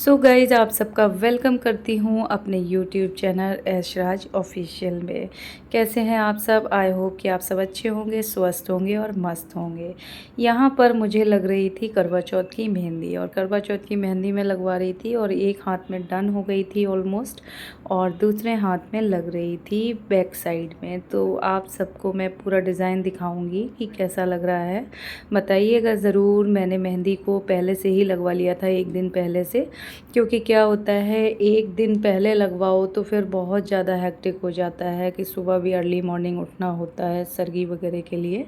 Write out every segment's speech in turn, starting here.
So guys, आप सबका welcome करती हूँ अपने यूट्यूब चैनल ऐशराज ऑफिशियल में। कैसे हैं आप सब? आई होप कि आप सब अच्छे होंगे, स्वस्थ होंगे और मस्त होंगे। यहाँ पर मुझे लग रही थी करवा चौथ की मेहंदी, और करवा चौथ की मेहंदी में लगवा रही थी, और एक हाथ में डन हो गई थी ऑलमोस्ट, और दूसरे हाथ में लग रही थी बैक साइड में। तो आप सबको मैं पूरा डिज़ाइन दिखाऊँगी कि कैसा लग रहा है, बताइएगा ज़रूर। मैंने मेहंदी को पहले से ही लगवा लिया था, एक दिन पहले से, क्योंकि क्या होता है एक दिन पहले लगवाओ तो फिर बहुत ज़्यादा हेक्टिक हो जाता है कि सुबह भी अर्ली मॉर्निंग उठना होता है सरगी वगैरह के लिए।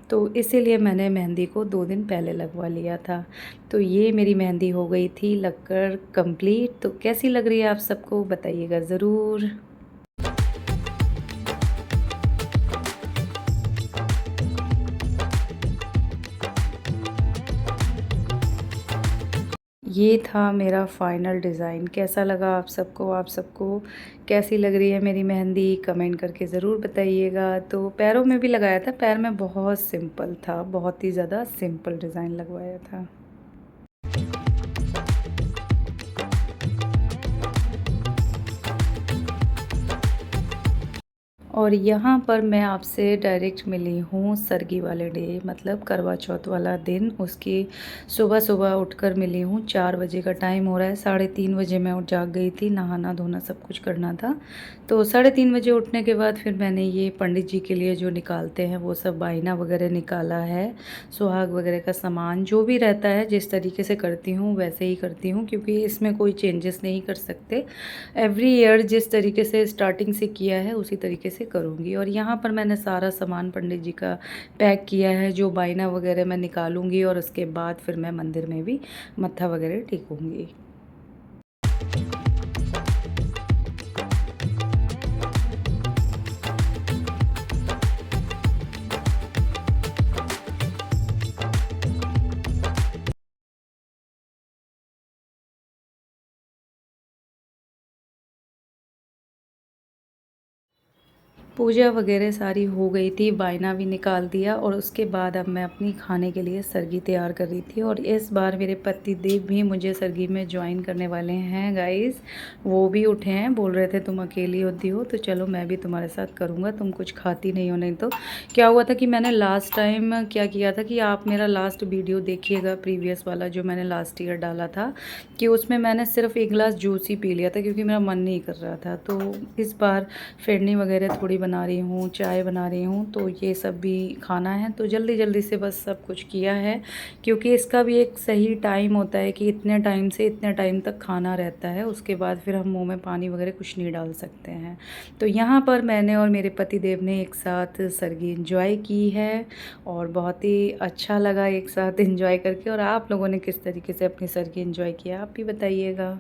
तो इसीलिए मैंने मेहंदी को 2 दिन पहले लगवा लिया था। तो ये मेरी मेहंदी हो गई थी लगकर कंप्लीट। तो कैसी लग रही है आप सबको, बताइएगा ज़रूर। ये था मेरा फाइनल डिज़ाइन। कैसा लगा आप सबको? आप सबको कैसी लग रही है मेरी मेहंदी, कमेंट करके ज़रूर बताइएगा। तो पैरों में भी लगाया था, पैर में बहुत सिंपल था, बहुत ही ज़्यादा सिंपल डिज़ाइन लगवाया था। और यहाँ पर मैं आपसे डायरेक्ट मिली हूँ सरगी वाले डे, मतलब करवा चौथ वाला दिन। उसकी सुबह सुबह उठकर मिली हूँ, 4 बजे का टाइम हो रहा है। 3:30 बजे मैं उठ जाग गई थी, नहाना धोना सब कुछ करना था। तो 3:30 बजे उठने के बाद फिर मैंने ये पंडित जी के लिए जो निकालते हैं वो सब बायना वगैरह निकाला है, सुहाग वगैरह का सामान जो भी रहता है। जिस तरीके से करती हूँ वैसे ही करती हूँ, क्योंकि इसमें कोई चेंजेस नहीं कर सकते। एवरी ईयर जिस तरीके से स्टार्टिंग से किया है उसी तरीके से करूँगी। और यहाँ पर मैंने सारा सामान पंडित जी का पैक किया है, जो बायना वगैरह मैं निकालूंगी, और उसके बाद फिर मैं मंदिर में भी मत्था वगैरह टेकूँगी। पूजा वगैरह सारी हो गई थी, बायना भी निकाल दिया, और उसके बाद अब मैं अपनी खाने के लिए सरगी तैयार कर रही थी। और इस बार मेरे पति देव भी मुझे सरगी में ज्वाइन करने वाले हैं गाइस। वो भी उठे हैं, बोल रहे थे तुम अकेली होती हो तो चलो मैं भी तुम्हारे साथ करूँगा, तुम कुछ खाती नहीं हो। नहीं तो क्या हुआ था कि मैंने लास्ट टाइम क्या किया था कि आप मेरा लास्ट वीडियो देखिएगा, प्रीवियस वाला जो मैंने लास्ट ईयर डाला था, कि उसमें मैंने सिर्फ 1 गिलास जूस ही पी लिया था, क्योंकि मेरा मन नहीं कर रहा था। तो इस बार फिरनी वगैरह थोड़ी बना रही हूँ, चाय बना रही हूँ, तो ये सब भी खाना है। तो जल्दी जल्दी से बस सब कुछ किया है, क्योंकि इसका भी एक सही टाइम होता है कि इतने टाइम से इतने टाइम तक खाना रहता है, उसके बाद फिर हम मुंह में पानी वगैरह कुछ नहीं डाल सकते हैं। तो यहाँ पर मैंने और मेरे पति देव ने एक साथ सरगी इंजॉय की है, और बहुत ही अच्छा लगा एक साथ इंजॉय करके। और आप लोगों ने किस तरीके से अपनी सरगी इंजॉय किया, आप भी बताइएगा।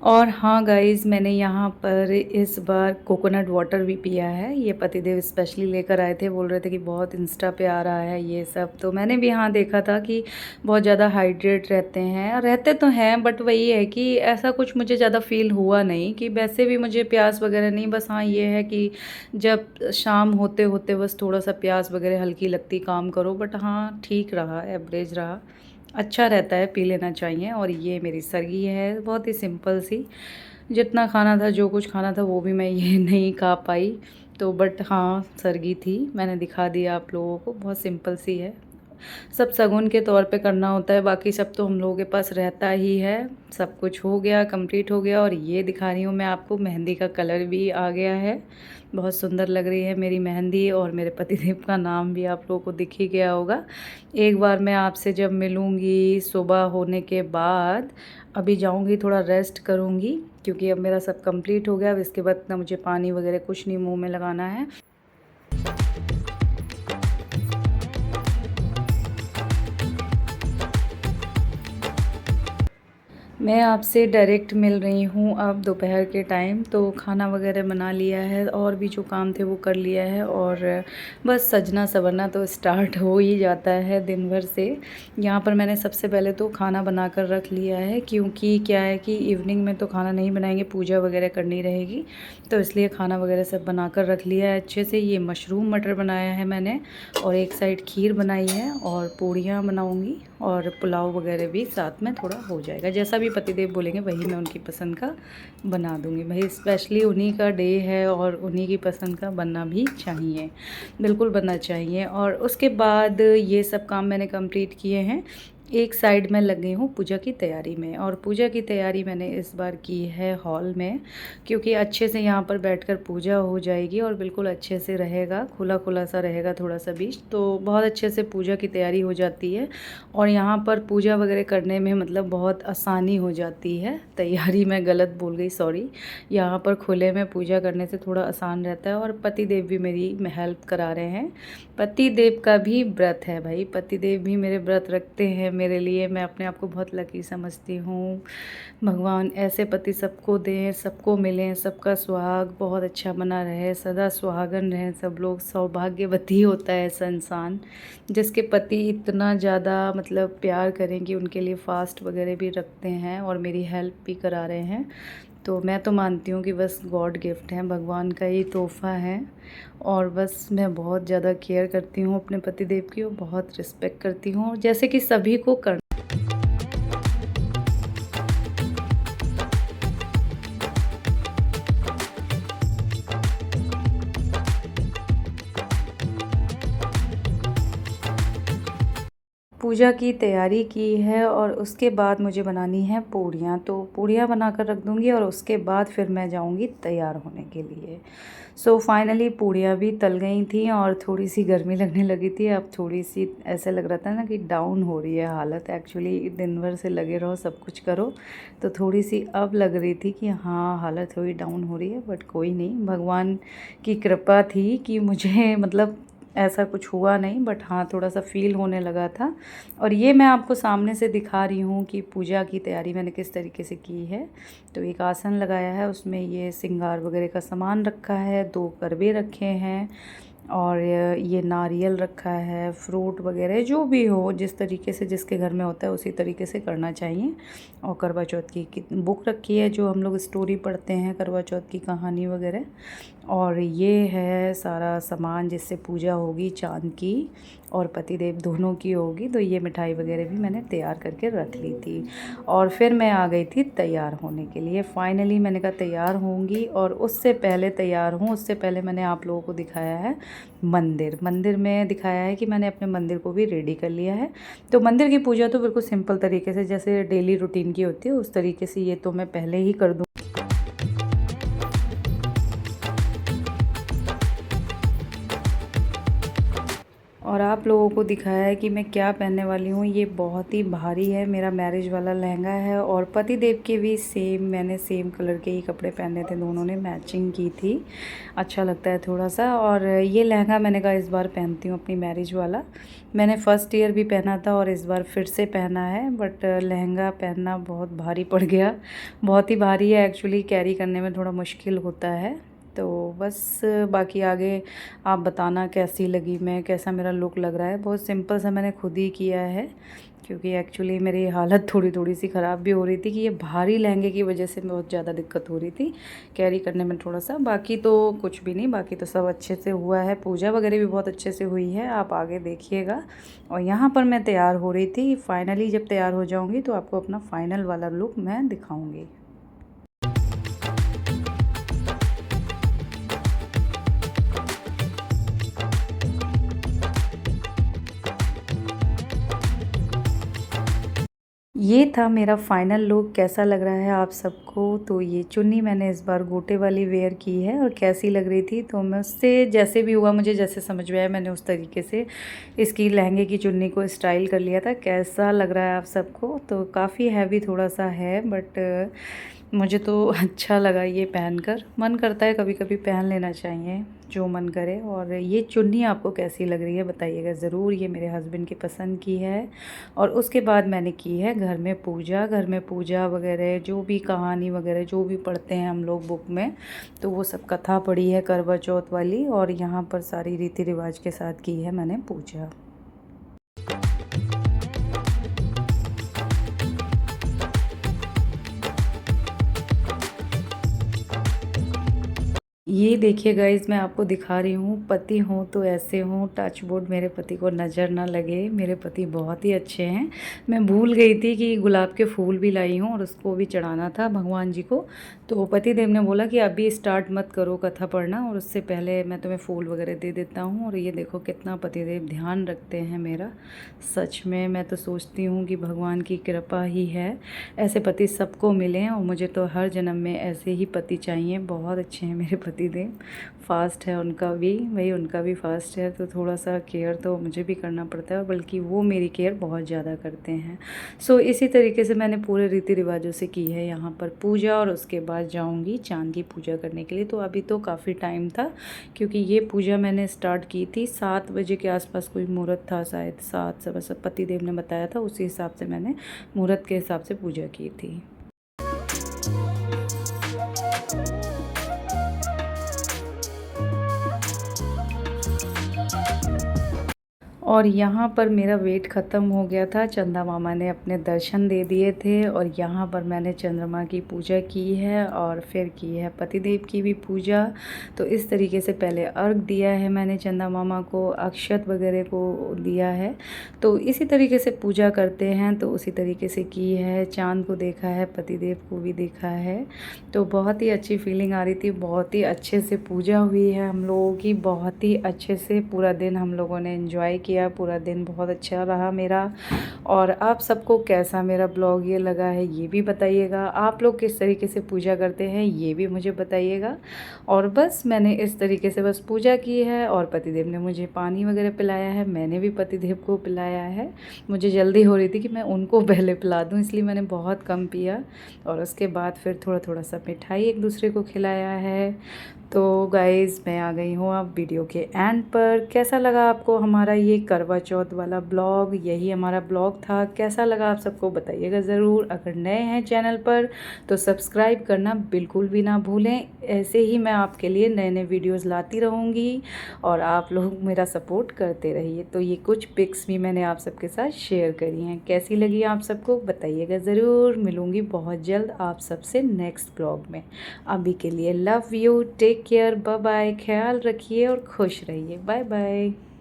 और हाँ गाइज़, मैंने यहाँ पर इस बार कोकोनट वाटर भी पिया है। ये पतिदेव स्पेशली लेकर आए थे, बोल रहे थे कि बहुत इंस्टा पे आ रहा है ये सब। तो मैंने भी हाँ देखा था कि बहुत ज़्यादा हाइड्रेट रहते हैं, रहते तो हैं, बट वही है कि ऐसा कुछ मुझे ज़्यादा फील हुआ नहीं कि वैसे भी मुझे प्यास वगैरह नहीं। बस हाँ ये है कि जब शाम होते होते बस थोड़ा सा प्यास वगैरह हल्की लगती, काम करो। बट हाँ ठीक रहा, एवरेज रहा, अच्छा रहता है, पी लेना चाहिए। और ये मेरी सरगी है, बहुत ही सिंपल सी। जितना खाना था, जो कुछ खाना था वो भी मैं ये नहीं खा पाई। तो बट हाँ सरगी थी, मैंने दिखा दिया आप लोगों को, बहुत सिंपल सी है। सब शगुन के तौर पे करना होता है, बाकी सब तो हम लोगों के पास रहता ही है। सब कुछ हो गया, कंप्लीट हो गया। और ये दिखा रही हूँ मैं आपको, मेहंदी का कलर भी आ गया है, बहुत सुंदर लग रही है मेरी मेहंदी। और मेरे पतिदेव का नाम भी आप लोगों को दिख ही गया होगा। एक बार मैं आपसे जब मिलूँगी सुबह होने के बाद, अभी जाऊँगी थोड़ा रेस्ट करूँगी, क्योंकि अब मेरा सब कंप्लीट हो गया। अब इसके बाद ना मुझे पानी वगैरह कुछ नहीं मुँह में लगाना है। मैं आपसे डायरेक्ट मिल रही हूँ अब दोपहर के टाइम। तो खाना वगैरह बना लिया है और भी जो काम थे वो कर लिया है, और बस सजना संवरना तो स्टार्ट हो ही जाता है दिन भर से। यहाँ पर मैंने सबसे पहले तो खाना बना कर रख लिया है, क्योंकि क्या है कि इवनिंग में तो खाना नहीं बनाएंगे, पूजा वगैरह करनी रहेगी, तो इसलिए खाना वगैरह सब बना कर रख लिया है अच्छे से। ये मशरूम मटर बनाया है मैंने, और एक साइड खीर बनाई है, और पूड़ियाँ बनाऊँगी, और पुलाव वगैरह भी साथ में थोड़ा हो जाएगा। जैसा भी पतिदेव बोलेंगे वही मैं उनकी पसंद का बना दूँगी। भाई स्पेशली उन्हीं का डे है और उन्हीं की पसंद का बनना भी चाहिए, बिल्कुल बनना चाहिए। और उसके बाद ये सब काम मैंने कंप्लीट किए हैं। एक साइड में लग गई हूँ पूजा की तैयारी में, और पूजा की तैयारी मैंने इस बार की है हॉल में, क्योंकि अच्छे से यहाँ पर बैठकर पूजा हो जाएगी और बिल्कुल अच्छे से रहेगा, खुला खुला सा रहेगा थोड़ा सा बीच, तो बहुत अच्छे से पूजा की तैयारी हो जाती है। और यहाँ पर पूजा वगैरह करने में मतलब बहुत आसानी हो जाती है। तैयारी मैं गलत बोल गई, सॉरी। यहाँ पर खुले में पूजा करने से थोड़ा आसान रहता है, और पति देव भी मेरी हेल्प करा रहे हैं। पति देव का भी व्रत है भाई, पति देव भी मेरे व्रत रखते हैं मेरे लिए। मैं अपने आप को बहुत लकी समझती हूँ। भगवान ऐसे पति सबको दें, सबको मिलें, सबका सुहाग बहुत अच्छा बना रहे, सदा सुहागन रहें सब लोग। सौभाग्यवती होता है ऐसा इंसान जिसके पति इतना ज़्यादा मतलब प्यार करें कि उनके लिए फ़ास्ट वगैरह भी रखते हैं और मेरी हेल्प भी करा रहे हैं। तो मैं तो मानती हूँ कि बस गॉड गिफ्ट है, भगवान का ही तोहफ़ा है। और बस मैं बहुत ज़्यादा केयर करती हूँ अपने पतिदेव की, और बहुत रिस्पेक्ट करती हूँ, जैसे कि सभी को कर। पूजा की तैयारी की है, और उसके बाद मुझे बनानी है पूड़ियाँ, तो पूड़ियाँ बना कर रख दूँगी, और उसके बाद फिर मैं जाऊँगी तैयार होने के लिए। सो फाइनली पूड़ियाँ भी तल गई थी, और थोड़ी सी गर्मी लगने लगी थी। अब थोड़ी सी ऐसे लग रहा था ना कि डाउन हो रही है हालत, एक्चुअली दिन भर से लगे रहो सब कुछ करो, तो थोड़ी सी अब लग रही थी कि हाँ हालत थोड़ी डाउन हो रही है। बट कोई नहीं, भगवान की कृपा थी कि मुझे मतलब ऐसा कुछ हुआ नहीं, बट हाँ थोड़ा सा फ़ील होने लगा था। और ये मैं आपको सामने से दिखा रही हूँ कि पूजा की तैयारी मैंने किस तरीके से की है। तो एक आसन लगाया है, उसमें ये श्रृंगार वगैरह का सामान रखा है, 2 करवे रखे हैं, और ये नारियल रखा है, फ्रूट वगैरह जो भी हो, जिस तरीके से जिसके घर में होता है उसी तरीके से करना चाहिए। और करवा चौथ की बुक रखी है, जो हम लोग स्टोरी पढ़ते हैं करवा चौथ की कहानी वगैरह। और ये है सारा सामान जिससे पूजा होगी चाँद की और पतिदेव दोनों की होगी। तो ये मिठाई वगैरह भी मैंने तैयार करके रख ली थी, और फिर मैं आ गई थी तैयार होने के लिए। फाइनली मैंने कहा तैयार होंगी, और उससे पहले तैयार हूँ, उससे पहले मैंने आप लोगों को दिखाया है मंदिर में दिखाया है कि मैंने अपने मंदिर को भी रेडी कर लिया है। तो मंदिर की पूजा तो बिल्कुल सिंपल तरीके से जैसे डेली रूटीन की होती है उस तरीके से ये तो मैं पहले ही कर दूँ। और आप लोगों को दिखाया है कि मैं क्या पहनने वाली हूँ। ये बहुत ही भारी है, मेरा मैरिज वाला लहंगा है, और पति देव के भी सेम, मैंने सेम कलर के ही कपड़े पहने थे, दोनों ने मैचिंग की थी। अच्छा लगता है थोड़ा सा। और ये लहंगा मैंने कहा इस बार पहनती हूँ अपनी मैरिज वाला। मैंने फ़र्स्ट ईयर भी पहना था और इस बार फिर से पहना है, बट लहंगा पहनना बहुत भारी पड़ गया, बहुत ही भारी है एक्चुअली, कैरी करने में थोड़ा मुश्किल होता है। तो बस बाकी आगे आप बताना कैसी लगी मैं, कैसा मेरा लुक लग रहा है। बहुत सिंपल सा मैंने खुद ही किया है, क्योंकि एक्चुअली मेरी हालत थोड़ी सी ख़राब भी हो रही थी कि ये भारी लहंगे की वजह से बहुत ज़्यादा दिक्कत हो रही थी कैरी करने में थोड़ा सा। बाकी तो कुछ भी नहीं, बाकी तो सब अच्छे से हुआ है, पूजा वगैरह भी बहुत अच्छे से हुई है, आप आगे देखिएगा। और यहाँ पर मैं तैयार हो रही थी, फाइनली जब तैयार हो जाऊँगी तो आपको अपना फ़ाइनल वाला लुक मैं दिखाऊँगी। ये था मेरा फ़ाइनल लुक, कैसा लग रहा है आप सबको। तो ये चुन्नी मैंने इस बार गोटे वाली वेयर की है, और कैसी लग रही थी तो मैं उससे जैसे भी हुआ, मुझे जैसे समझ में आया मैंने उस तरीके से इसकी लहंगे की चुन्नी को स्टाइल कर लिया था। कैसा लग रहा है आप सबको। तो काफ़ी हैवी थोड़ा सा है, बट मुझे तो अच्छा लगा ये पहनकर। मन करता है कभी कभी पहन लेना चाहिए, जो मन करे। और ये चुन्नी आपको कैसी लग रही है बताइएगा ज़रूर। ये मेरे हस्बैंड की पसंद की है। और उसके बाद मैंने की है घर में पूजा। घर में पूजा वगैरह जो भी कहानी वगैरह जो भी पढ़ते हैं हम लोग बुक में, तो वो सब कथा पढ़ी है करवा चौथ वाली। और यहाँ पर सारी रीति रिवाज के साथ की है मैंने पूजा। ये देखिए गाइज़, मैं आपको दिखा रही हूँ, पति हों तो ऐसे हों, टच वुड मेरे पति को नज़र ना लगे। मेरे पति बहुत ही अच्छे हैं। मैं भूल गई थी कि गुलाब के फूल भी लाई हूँ और उसको भी चढ़ाना था भगवान जी को। तो पति देव ने बोला कि अभी स्टार्ट मत करो कथा पढ़ना, और उससे पहले मैं तुम्हें फूल वगैरह दे देता हूँ। और ये देखो कितना पति देव ध्यान रखते हैं मेरा। सच में मैं तो सोचती हूँ कि भगवान की कृपा ही है, ऐसे पति सबको मिलें। और मुझे तो हर जन्म में ऐसे ही पति चाहिए। बहुत अच्छे हैं मेरे पति देव। फास्ट है उनका भी, भाई उनका भी फास्ट है, तो थोड़ा सा केयर तो मुझे भी करना पड़ता है, बल्कि वो मेरी केयर बहुत ज़्यादा करते हैं। सो इसी तरीके से मैंने पूरे रीति रिवाजों से की है यहाँ पर पूजा। और उसके बाद जाऊँगी चांद की पूजा करने के लिए। तो अभी तो काफ़ी टाइम था, क्योंकि ये पूजा मैंने स्टार्ट की थी 7 बजे के आसपास। कोई मुहूर्त था शायद 7 से, पति देव ने बताया था, उसी हिसाब से मैंने मुहूर्त के हिसाब से पूजा की थी। और यहाँ पर मेरा वेट ख़त्म हो गया था। चंदा मामा ने अपने दर्शन दे दिए थे। और यहाँ पर मैंने चंद्रमा की पूजा की है और फिर की है पतिदेव की भी पूजा। तो इस तरीके से पहले अर्घ दिया है मैंने चंदा मामा को, अक्षत वगैरह को दिया है। तो इसी तरीके से पूजा करते हैं, तो उसी तरीके से की है। चाँद को देखा है, पतिदेव को भी देखा है। तो बहुत ही अच्छी फीलिंग आ रही थी। बहुत ही अच्छे से पूजा हुई है हम लोगों की, बहुत ही अच्छे से पूरा दिन हम लोगों ने एंजॉय किया। पूरा दिन बहुत अच्छा रहा मेरा। और आप सबको कैसा मेरा ब्लॉग ये लगा है ये भी बताइएगा। आप लोग किस तरीके से पूजा करते हैं ये भी मुझे बताइएगा। और बस मैंने इस तरीके से बस पूजा की है। और पतिदेव ने मुझे पानी वगैरह पिलाया है, मैंने भी पतिदेव को पिलाया है। मुझे जल्दी हो रही थी कि मैं उनको पहले पिला दूँ, इसलिए मैंने बहुत कम पिया। और उसके बाद फिर थोड़ा थोड़ा सा मिठाई एक दूसरे को खिलाया है। तो गाइज़ मैं आ गई हूँ अब वीडियो के एंड पर। कैसा लगा आपको हमारा ये करवा चौथ वाला ब्लॉग? यही हमारा ब्लॉग था। कैसा लगा आप सबको बताइएगा ज़रूर। अगर नए हैं चैनल पर तो सब्सक्राइब करना बिल्कुल भी ना भूलें। ऐसे ही मैं आपके लिए नए नए वीडियोज़ लाती रहूँगी और आप लोग मेरा सपोर्ट करते रहिए। तो ये कुछ पिक्स भी मैंने आप सबके साथ शेयर करी हैं। कैसी लगी आप सबको बताइएगा ज़रूर। मिलूँगी बहुत जल्द आप सबसे नेक्स्ट ब्लॉग में। अभी के लिए love you, take care, bye bye, ख्याल रखिए और खुश रहिए। Bye bye.